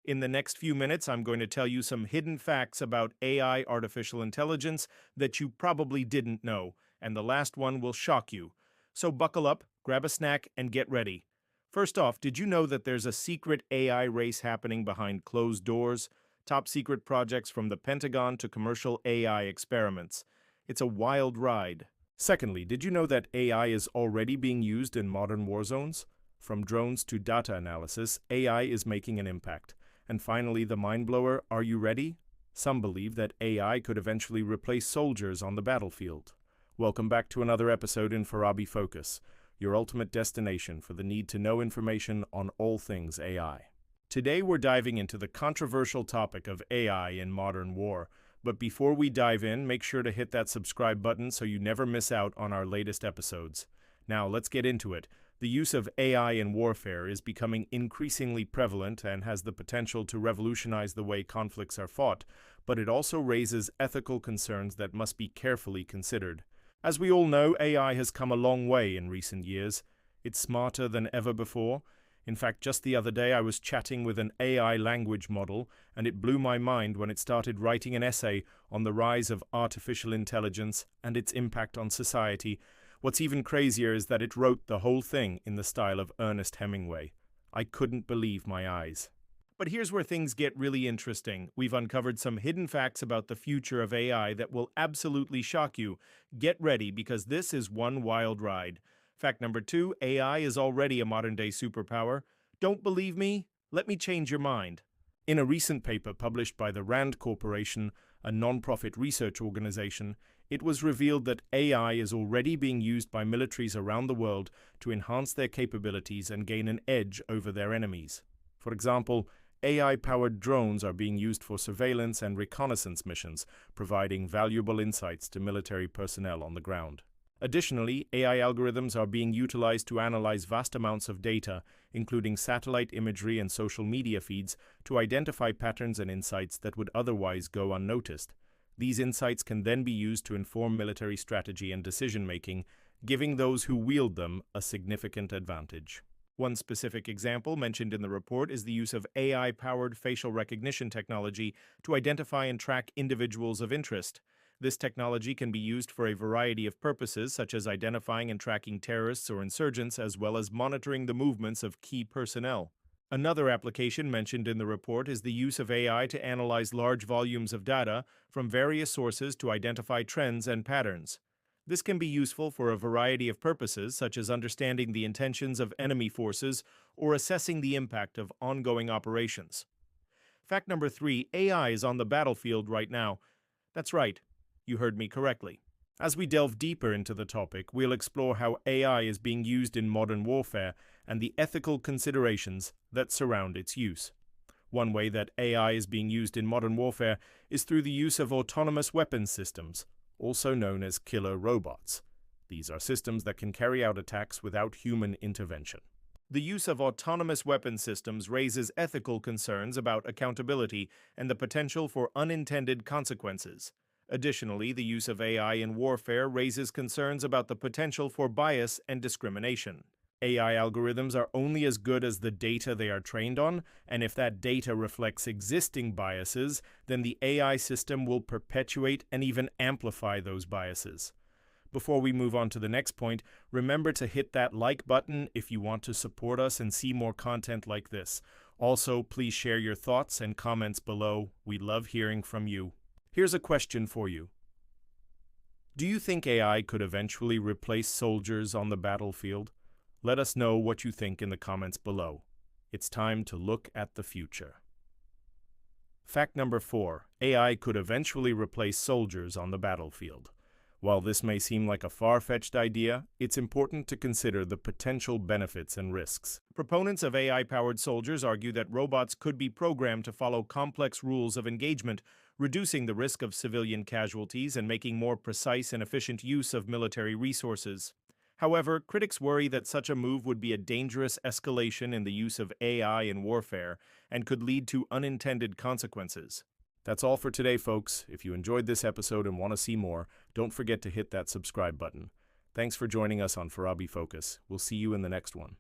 In the next few minutes, I'm going to tell you some hidden facts about AI, artificial intelligence, that you probably didn't know, and the last one will shock you. So buckle up, grab a snack, and get ready. First off, did you know that there's a secret AI race happening behind closed doors? Top secret projects from the Pentagon to commercial AI experiments. It's a wild ride. Secondly, did you know that AI is already being used in modern war zones? From drones to data analysis, AI is making an impact. And finally, the mind blower, are you ready? Some believe that AI could eventually replace soldiers on the battlefield. Welcome back to another episode in Farabi Focus, your ultimate destination for the need-to-know information on all things AI. Today we're diving into the controversial topic of AI in modern war. But before we dive in, make sure to hit that subscribe button so you never miss out on our latest episodes. Now, let's get into it. The use of AI in warfare is becoming increasingly prevalent and has the potential to revolutionize the way conflicts are fought, but it also raises ethical concerns that must be carefully considered. As we all know, AI has come a long way in recent years. It's smarter than ever before. In fact, just the other day I was chatting with an AI language model, and it blew my mind when it started writing an essay on the rise of artificial intelligence and its impact on society. What's even crazier is that it wrote the whole thing in the style of Ernest Hemingway. I couldn't believe my eyes. But here's where things get really interesting. We've uncovered some hidden facts about the future of AI that will absolutely shock you. Get ready, because this is one wild ride. Fact number 2, AI is already a modern-day superpower. Don't believe me? Let me change your mind. In a recent paper published by the RAND Corporation, a non-profit research organization, it was revealed that AI is already being used by militaries around the world to enhance their capabilities and gain an edge over their enemies. For example, AI-powered drones are being used for surveillance and reconnaissance missions, providing valuable insights to military personnel on the ground. Additionally, AI algorithms are being utilized to analyze vast amounts of data, including satellite imagery and social media feeds, to identify patterns and insights that would otherwise go unnoticed. These insights can then be used to inform military strategy and decision-making, giving those who wield them a significant advantage. One specific example mentioned in the report is the use of AI-powered facial recognition technology to identify and track individuals of interest. This technology can be used for a variety of purposes, such as identifying and tracking terrorists or insurgents, as well as monitoring the movements of key personnel. Another application mentioned in the report is the use of AI to analyze large volumes of data from various sources to identify trends and patterns. This can be useful for a variety of purposes, such as understanding the intentions of enemy forces or assessing the impact of ongoing operations. Fact number 3, AI is on the battlefield right now. That's right. You heard me correctly. As we delve deeper into the topic, we'll explore how AI is being used in modern warfare and the ethical considerations that surround its use. One way that AI is being used in modern warfare is through the use of autonomous weapons systems, also known as killer robots. These are systems that can carry out attacks without human intervention. The use of autonomous weapon systems raises ethical concerns about accountability and the potential for unintended consequences. Additionally, the use of AI in warfare raises concerns about the potential for bias and discrimination. AI algorithms are only as good as the data they are trained on, and if that data reflects existing biases, then the AI system will perpetuate and even amplify those biases. Before we move on to the next point, remember to hit that like button if you want to support us and see more content like this. Also, please share your thoughts and comments below. We love hearing from you. Here's a question for you. Do you think AI could eventually replace soldiers on the battlefield? Let us know what you think in the comments below. It's time to look at the future. Fact number 4, AI could eventually replace soldiers on the battlefield. While this may seem like a far-fetched idea, it's important to consider the potential benefits and risks. Proponents of AI-powered soldiers argue that robots could be programmed to follow complex rules of engagement, reducing the risk of civilian casualties and making more precise and efficient use of military resources. However, critics worry that such a move would be a dangerous escalation in the use of AI in warfare and could lead to unintended consequences. That's all for today, folks. If you enjoyed this episode and want to see more, don't forget to hit that subscribe button. Thanks for joining us on Farabi Focus. We'll see you in the next one.